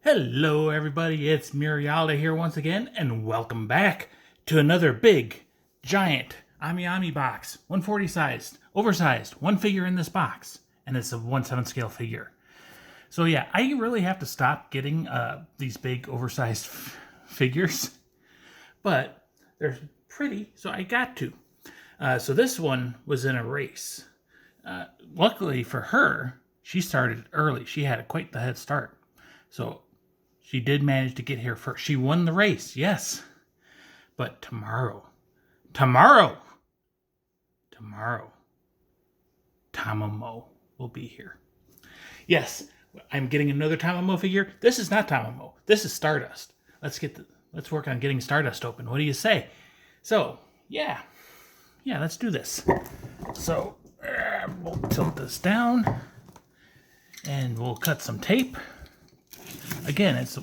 Hello everybody, it's Murialda here once again, and welcome back to another big, giant Ami box. 140 sized, oversized, one figure in this box, and it's a 1/7 scale figure. So yeah, I really have to stop getting these big, oversized figures, but they're pretty, so I got to. So this one was in a race. Luckily for her, she started early. She had quite the head start. So she did manage to get here first. She won the race, yes. But tomorrow, Tamamo will be here. Yes, I'm getting another Tamamo figure. This is not Tamamo. This is Stardust. Let's work on getting Stardust open. What do you say? So, yeah, let's do this. So, we'll tilt this down, and we'll cut some tape. Again, it's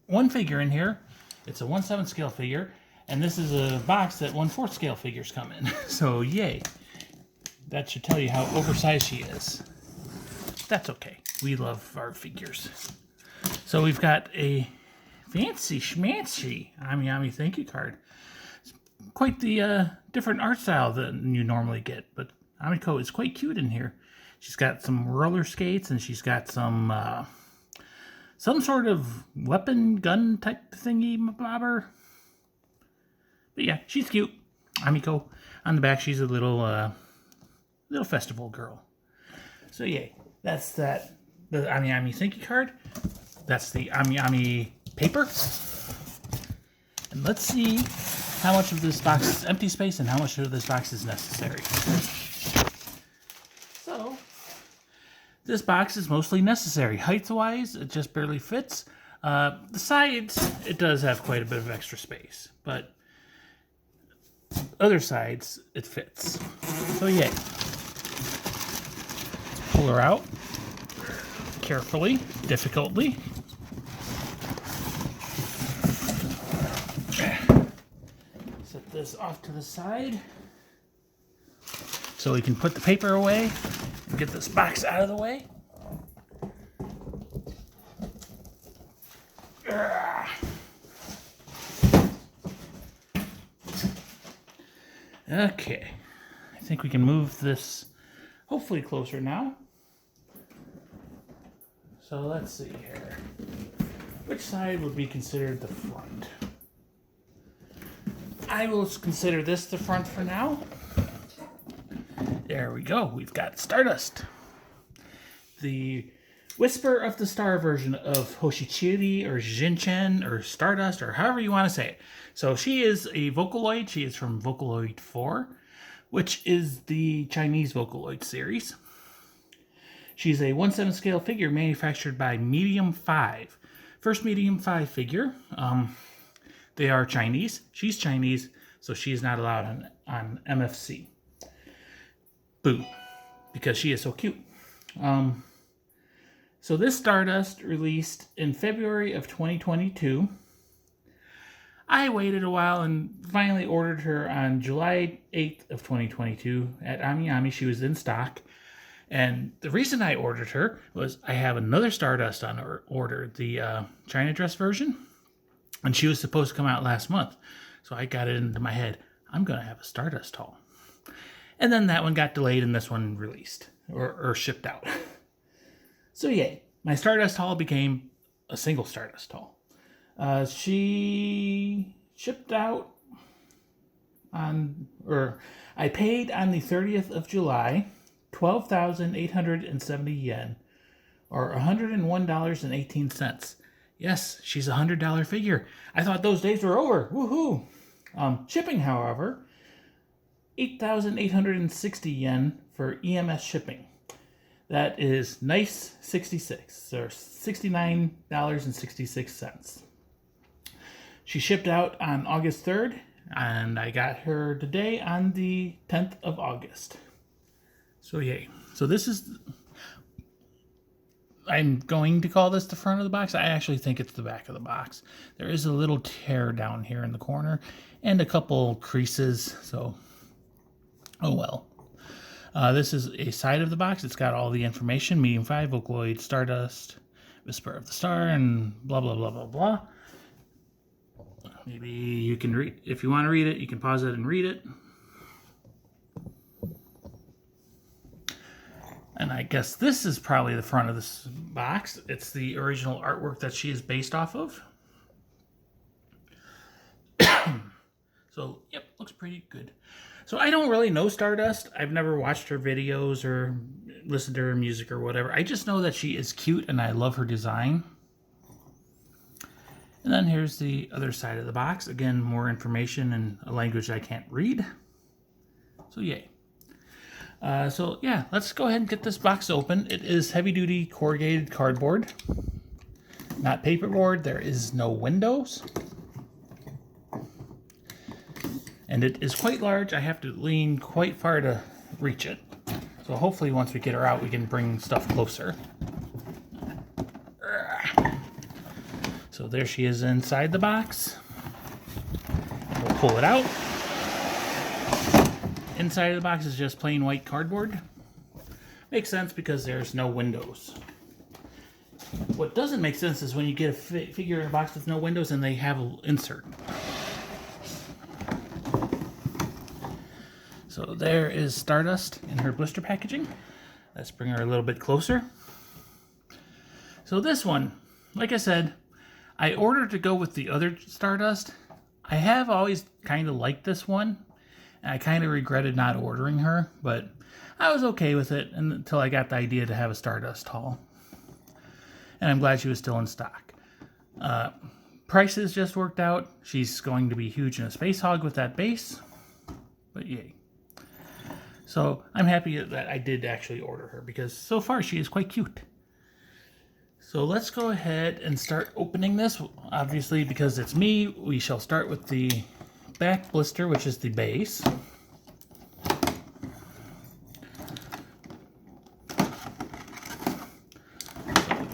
one figure in here. It's a 1/7 scale figure, and this is a box that 1/4 scale figures come in. So, yay. That should tell you how oversized she is. That's okay. We love our figures. So we've got a fancy schmancy Ami thank you card. It's quite the different art style than you normally get, but Amiko is quite cute in here. She's got some roller skates, and she's got some sort of weapon gun type thingy bobber. But yeah, she's cute. Amiko. On the back, she's a little festival girl. So yay, that's that. The Ami thank you card. That's the Ami paper. And let's see how much of this box is empty space and how much of this box is necessary. So, this box is mostly necessary. Height-wise, it just barely fits. The sides, it does have quite a bit of extra space, but other sides, it fits. So yay. Pull her out carefully, difficultly. Set this off to the side so we can put the paper away and get this box out of the way. Okay, I think we can move this hopefully closer now. So let's see here. Which side would be considered the front? I will consider this the front for now. There we go. We've got Stardust. The Whisper of the Star version of Hoshichiri or Xinchen or Stardust or however you want to say it. So she is a Vocaloid. She is from Vocaloid 4, which is the Chinese Vocaloid series. She's a 1/7 scale figure manufactured by Medium 5. First Medium 5 figure. They are Chinese. She's Chinese, so she is not allowed on MFC. Boo. Because she is so cute. So this Stardust released in February of 2022. I waited a while and finally ordered her on July 8th of 2022 at Ami. She was in stock. And the reason I ordered her was I have another Stardust on order, the China dress version. And she was supposed to come out last month. So I got it into my head, I'm going to have a Stardust haul. And then that one got delayed and this one released or shipped out. So yay, my Stardust haul became a single Stardust haul. She shipped out I paid on the 30th of July, 12,870 yen, or $101.18. Yes, she's a $100 figure. I thought those days were over. Woohoo! Shipping, however, 8,860 yen for EMS shipping. That is nice 66, or $69.66. She shipped out on August 3rd, and I got her today on the 10th of August. So yay. So this is, I'm going to call this the front of the box. I actually think it's the back of the box. There is a little tear down here in the corner and a couple creases, so oh well. This is a side of the box. It's got all the information. Medium 5, Vocaloid, Stardust, Whisper of the Star and blah, blah, blah, blah, blah. Maybe you can read, if you want to read it, you can pause it and read it. And I guess this is probably the front of this box. It's the original artwork that she is based off of. So, yep, looks pretty good. So I don't really know Stardust. I've never watched her videos or listened to her music or whatever. I just know that she is cute and I love her design. And then here's the other side of the box. Again, more information in a language I can't read. So yay. So yeah, let's go ahead and get this box open. It is heavy-duty corrugated cardboard, not paperboard. There is no windows. And it is quite large. I have to lean quite far to reach it. So hopefully once we get her out, we can bring stuff closer. So there she is inside the box. We'll pull it out. Inside of the box is just plain white cardboard. Makes sense because there's no windows. What doesn't make sense is when you get a figure in a box with no windows and they have an insert. So there is Stardust in her blister packaging. Let's bring her a little bit closer. So this one, like I said, I ordered to go with the other Stardust. I have always kind of liked this one. And I kind of regretted not ordering her, but I was okay with it until I got the idea to have a Stardust haul. And I'm glad she was still in stock. Prices just worked out. She's going to be huge in a Space Hog with that base. But yay. So I'm happy that I did actually order her because so far she is quite cute. So let's go ahead and start opening this. Obviously, because it's me, we shall start with the back blister, which is the base. So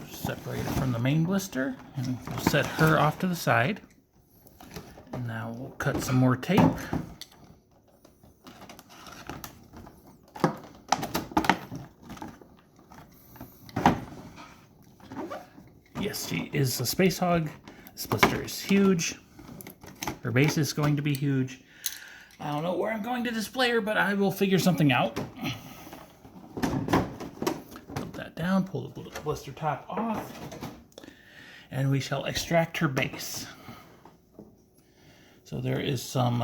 separate it from the main blister and we'll set her off to the side. And now we'll cut some more tape. Yes, she is a Space Hog. This blister is huge. Her base is going to be huge. I don't know where I'm going to display her, but I will figure something out. Put that down, pull the blister top off, and we shall extract her base. So there is some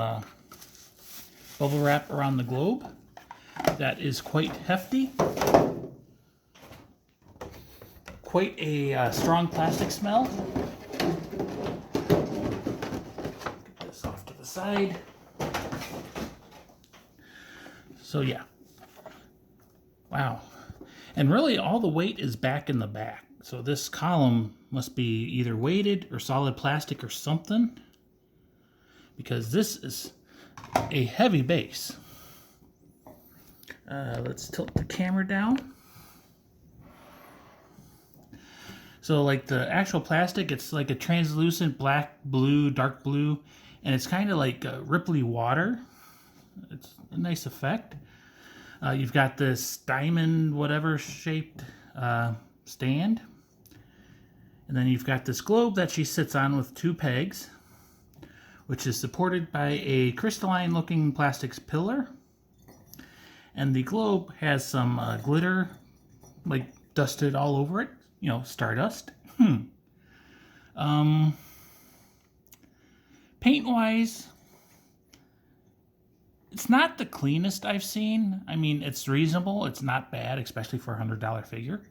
bubble wrap around the globe. That is quite hefty. Quite a strong plastic smell. Get this off to the side. So yeah. Wow. And really all the weight is back in the back. So this column must be either weighted or solid plastic or something. Because this is a heavy base. Let's tilt the camera down. So like the actual plastic, it's like a translucent black, blue, dark blue, and it's kind of like ripply water. It's a nice effect. You've got this diamond whatever shaped stand. And then you've got this globe that she sits on with two pegs, which is supported by a crystalline looking plastics pillar. And the globe has some glitter like dusted all over it. You know, Stardust. Paint-wise, it's not the cleanest I've seen. I mean, it's reasonable. It's not bad, especially for a $100 figure.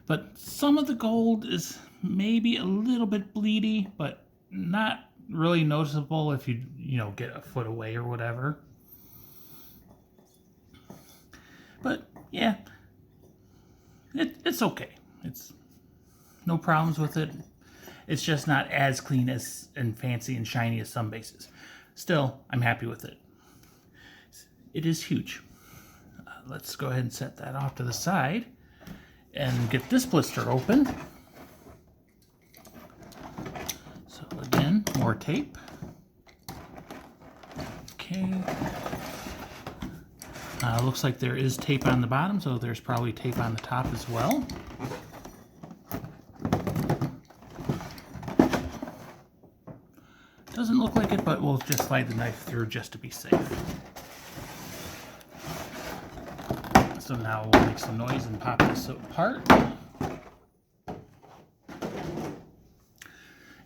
But some of the gold is maybe a little bit bleedy, but not really noticeable if you get a foot away or whatever. But, yeah, it's okay. It's no problems with it. It's just not as clean as and fancy and shiny as some bases. Still, I'm happy with it. It is huge. Let's go ahead and set that off to the side and get this blister open. So again, more tape. Okay. Looks like there is tape on the bottom, so there's probably tape on the top as well. Doesn't look like it, but we'll just slide the knife through just to be safe. So now we'll make some noise and pop this apart.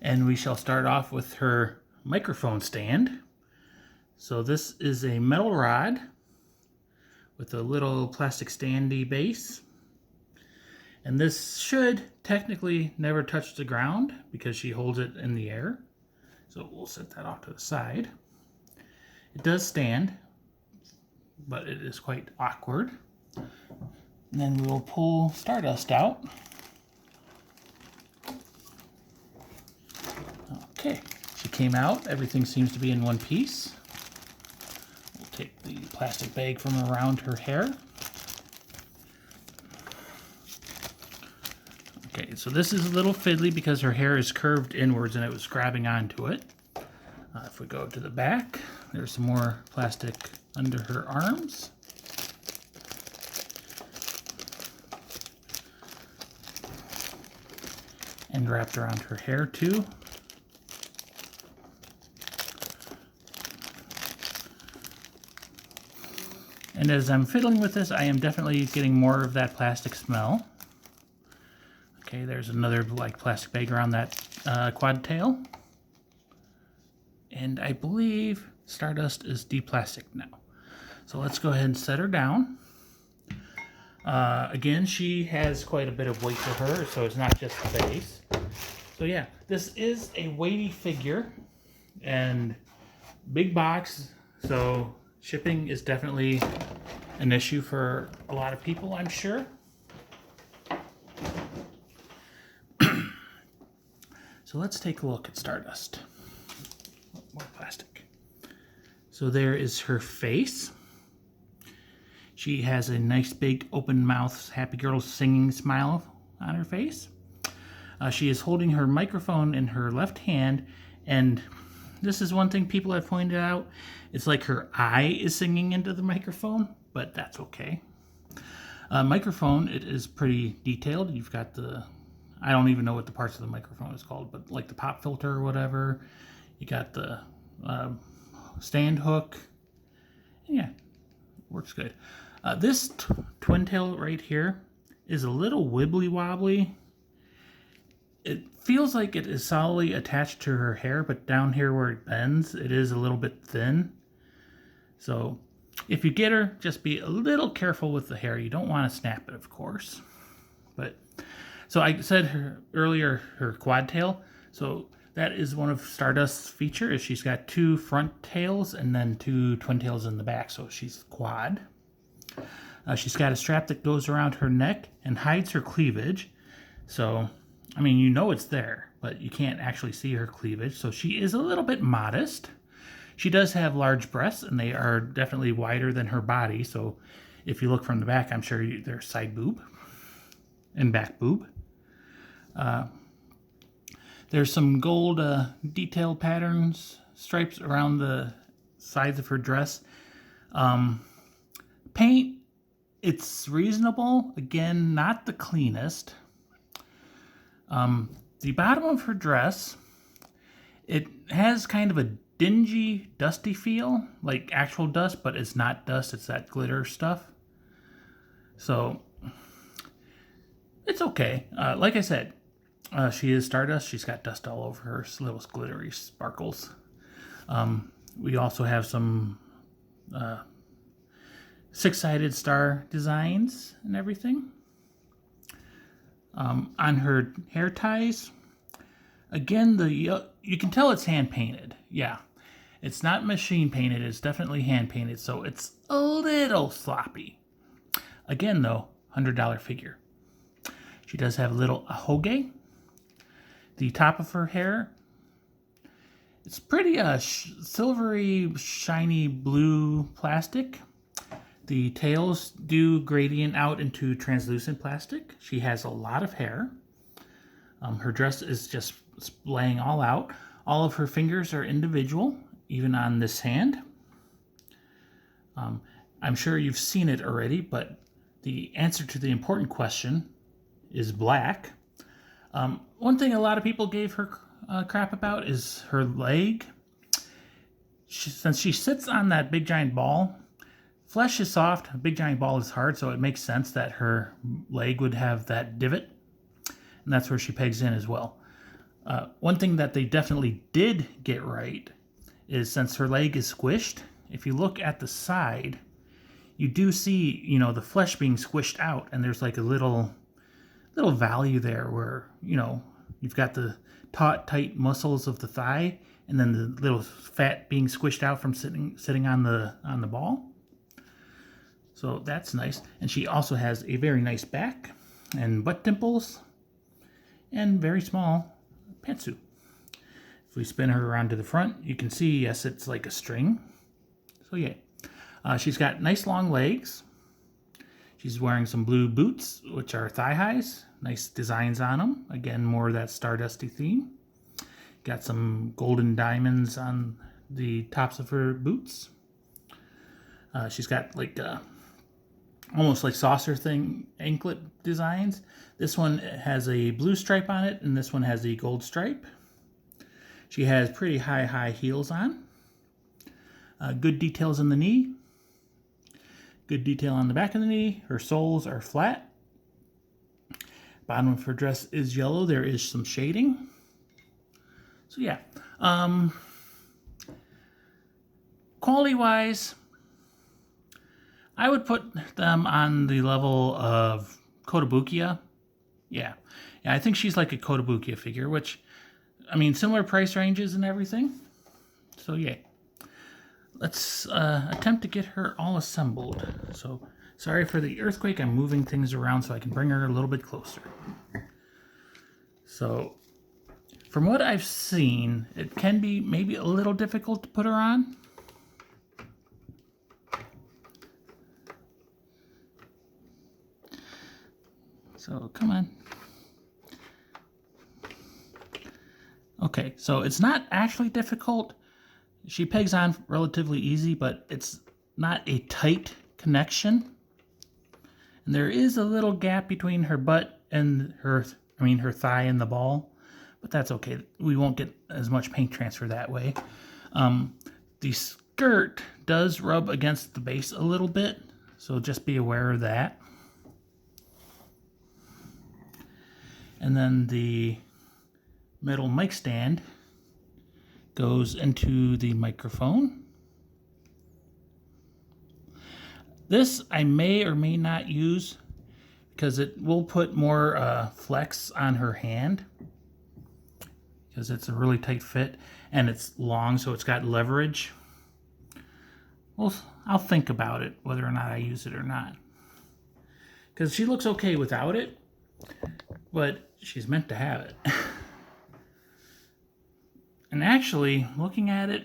And we shall start off with her microphone stand. So this is a metal rod with a little plastic standy base. And this should technically never touch the ground because she holds it in the air. So we'll set that off to the side. It does stand, but it is quite awkward. And then we'll pull Stardust out. Okay, she came out. Everything seems to be in one piece. We'll take the plastic bag from around her hair. Okay, so this is a little fiddly because her hair is curved inwards and it was grabbing onto it. If we go to the back, there's some more plastic under her arms. And wrapped around her hair too. And as I'm fiddling with this, I am definitely getting more of that plastic smell. Okay, there's another like plastic bag around that quad tail. And I believe Stardust is de-plastic now. So let's go ahead and set her down. Again, she has quite a bit of weight to her, so it's not just the base. So yeah, this is a weighty figure and big box, so shipping is definitely an issue for a lot of people, I'm sure. So let's take a look at Stardust. More plastic. So there is her face. She has a nice big open mouth, happy girl singing smile on her face. She is holding her microphone in her left hand, and this is one thing people have pointed out. It's like her eye is singing into the microphone, but that's okay. Microphone, it is pretty detailed. You've got the, I don't even know what the parts of the microphone is called, but like the pop filter or whatever. You got the stand hook. Yeah, works good. This twin tail right here is a little wibbly wobbly. It feels like it is solidly attached to her hair, but down here where it bends, it is a little bit thin. So if you get her, just be a little careful with the hair. You don't want to snap it, of course. But so I said earlier her quad tail. So that is one of Stardust's features. She's got two front tails and then two twin tails in the back. So she's quad. She's got a strap that goes around her neck and hides her cleavage. So, I mean, you know it's there, but you can't actually see her cleavage. So she is a little bit modest. She does have large breasts, and they are definitely wider than her body. So if you look from the back, I'm sure they're side boob and back boob. There's some gold detailed patterns, stripes around the sides of her dress. Paint, it's reasonable. Again, not the cleanest. The bottom of her dress, it has kind of a dingy, dusty feel, like actual dust, but it's not dust, it's that glitter stuff. So, it's okay. Like I said, she is Stardust. She's got dust all over her, little glittery sparkles. We also have some six-sided star designs and everything. On her hair ties, again, you can tell it's hand painted. Yeah, it's not machine painted. It's definitely hand painted, so it's a little sloppy. Again, though, $100 figure. She does have a little ahoge. The top of her hair, it's pretty silvery, shiny blue plastic. The tails do gradient out into translucent plastic. She has a lot of hair. Her dress is just laying all out. All of her fingers are individual, even on this hand. I'm sure you've seen it already, but the answer to the important question is black. One thing a lot of people gave her crap about is her leg. since she sits on that big giant ball, flesh is soft, a big giant ball is hard, so it makes sense that her leg would have that divot, and that's where she pegs in as well. One thing that they definitely did get right is since her leg is squished, if you look at the side, you do see, you know, the flesh being squished out, and there's like a little value there where, you know, you've got the taut, tight muscles of the thigh, and then the little fat being squished out from sitting on the ball. So that's nice. And she also has a very nice back and butt dimples and very small pantsuit. If we spin her around to the front, you can see, yes, it's like a string. So yeah, she's got nice long legs. She's wearing some blue boots, which are thigh highs. Nice designs on them. Again, more of that Stardusty theme. Got some golden diamonds on the tops of her boots. She's got like almost like saucer thing anklet designs. This one has a blue stripe on it, and this one has a gold stripe. She has pretty high heels on. Good details in the knee. Good detail on the back of the knee. Her soles are flat. Bottom of her dress is yellow. There is some shading. So yeah. Quality-wise, I would put them on the level of Kotobukiya. Yeah, I think she's like a Kotobukiya figure, which, I mean, similar price ranges and everything. So yeah. Let's attempt to get her all assembled. So, sorry for the earthquake. I'm moving things around so I can bring her a little bit closer. So, from what I've seen, it can be maybe a little difficult to put her on. So, come on. Okay, so it's not actually difficult. She pegs on relatively easy, but it's not a tight connection. And there is a little gap between her butt and her thigh and the ball, but that's okay. We won't get as much paint transfer that way. The skirt does rub against the base a little bit, so just be aware of that. And then the metal mic stand goes into the microphone. This I may or may not use because it will put more flex on her hand because it's a really tight fit and it's long, so it's got leverage. Well, I'll think about it whether or not I use it or not, because she looks okay without it, but she's meant to have it. And actually, looking at it,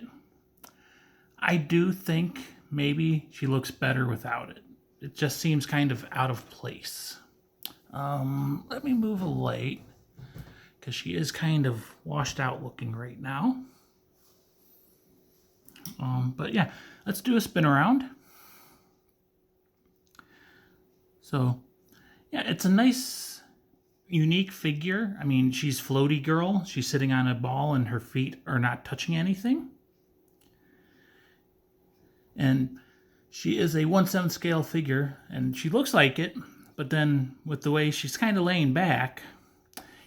I do think maybe she looks better without it. It just seems kind of out of place. Let me move a light, because she is kind of washed out looking right now. But yeah, let's do a spin around. So, yeah, it's a nice, unique figure. I mean, she's floaty girl. She's sitting on a ball and her feet are not touching anything. And she is a 1/7 scale figure, and she looks like it, but then with the way she's kind of laying back,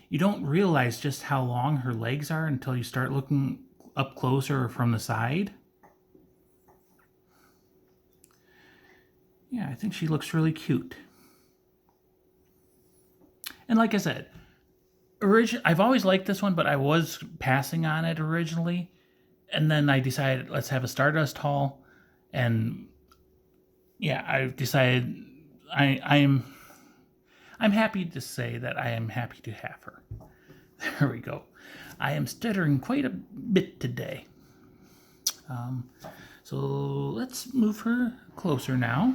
you don't realize just how long her legs are until you start looking up closer or from the side. Yeah, I think she looks really cute. And like I said, I've always liked this one, but I was passing on it originally. And then I decided, let's have a Stardust haul. And yeah, I decided I'm happy to say that I am happy to have her. There we go. I am stuttering quite a bit today. So let's move her closer now.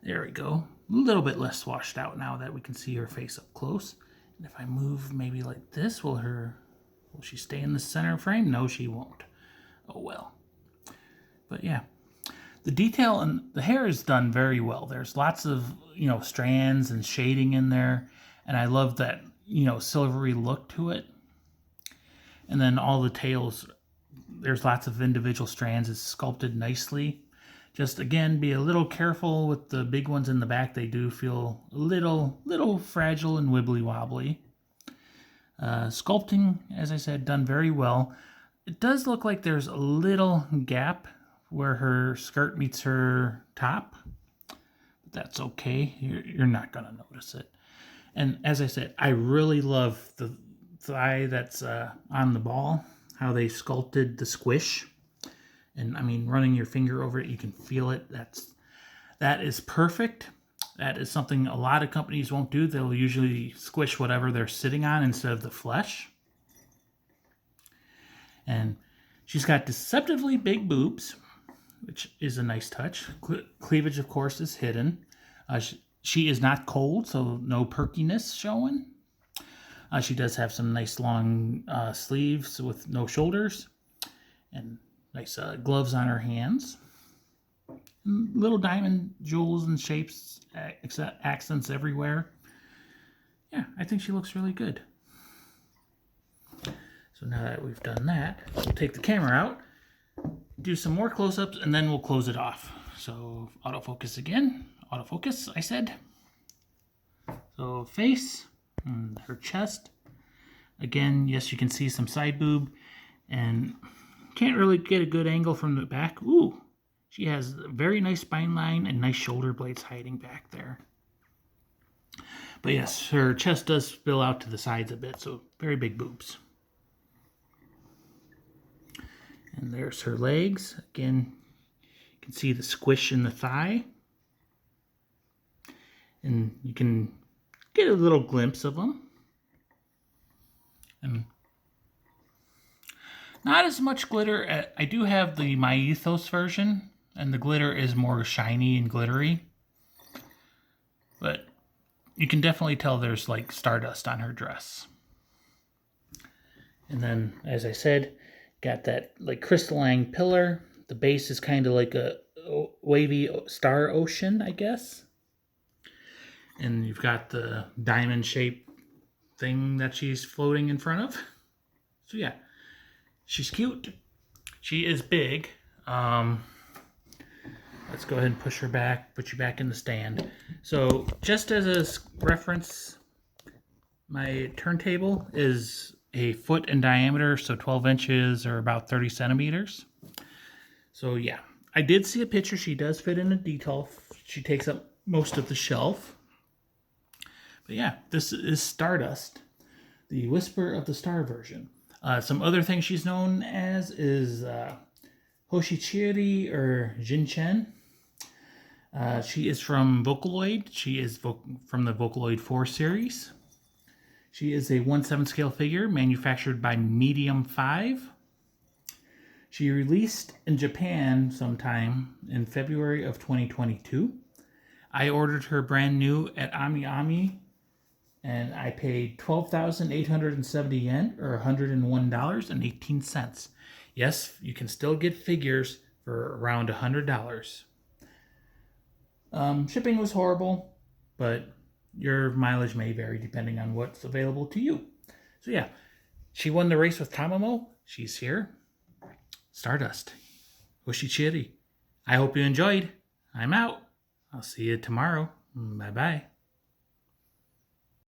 There we go. A little bit less washed out now that we can see her face up close. And if I move maybe like this, will she stay in the center frame? No, she won't. Oh well. But yeah, the detail and the hair is done very well. There's lots of, strands and shading in there. And I love that, silvery look to it. And then all the tails, there's lots of individual strands. It's sculpted nicely. Just again, be a little careful with the big ones in the back. They do feel a little fragile and wibbly wobbly. Sculpting, as I said, done very well. It does look like there's a little gap where her skirt meets her top. But that's okay. You're not going to notice it. And as I said, I really love the thigh that's on the ball, how they sculpted the squish. And I mean, running your finger over it, you can feel it. That is perfect. That is something a lot of companies won't do. They'll usually squish whatever they're sitting on instead of the flesh. And she's got deceptively big boobs, which is a nice touch. Cleavage, of course, is hidden. She is not cold, so no perkiness showing. She does have some nice long sleeves with no shoulders. And nice gloves on her hands. Little diamond jewels and shapes, accents everywhere. Yeah, I think she looks really good. So now that we've done that, we'll take the camera out, do some more close-ups, and then we'll close it off. So autofocus again. Autofocus, I said. So face, and her chest. Again, yes, you can see some side boob, and can't really get a good angle from the back. Ooh, she has a very nice spine line and nice shoulder blades hiding back there. But yes, her chest does spill out to the sides a bit, so very big boobs. And there's her legs. Again, you can see the squish in the thigh. And you can get a little glimpse of them. And not as much glitter. I do have the My Ethos version, and the glitter is more shiny and glittery. But you can definitely tell there's like Stardust on her dress. And then, as I said, got that like crystalline pillar. The base is kind of like a wavy star ocean, I guess. And you've got the diamond-shaped thing that she's floating in front of. So yeah. She's cute. She is big. Let's go ahead and push her back, put you back in the stand. So just as a reference, my turntable is a foot in diameter, so 12 inches or about 30 centimeters. So yeah, I did see a picture. She does fit in a detail. She takes up most of the shelf. But yeah, this is Stardust, the Whisper of the Star version. Some other things she's known as is Hoshichiri or Xinchen. She is from Vocaloid. She is from the Vocaloid 4 series. She is a 1/7 scale figure manufactured by Medium 5. She released in Japan sometime in February of 2022. I ordered her brand new at AmiAmi, and I paid 12,870 yen, or $101.18. Yes, you can still get figures for around $100. Shipping was horrible, but your mileage may vary depending on what's available to you. So yeah, she won the race with Tamamo. She's here. Stardust. Hoshichiri. I hope you enjoyed. I'm out. I'll see you tomorrow. Bye-bye.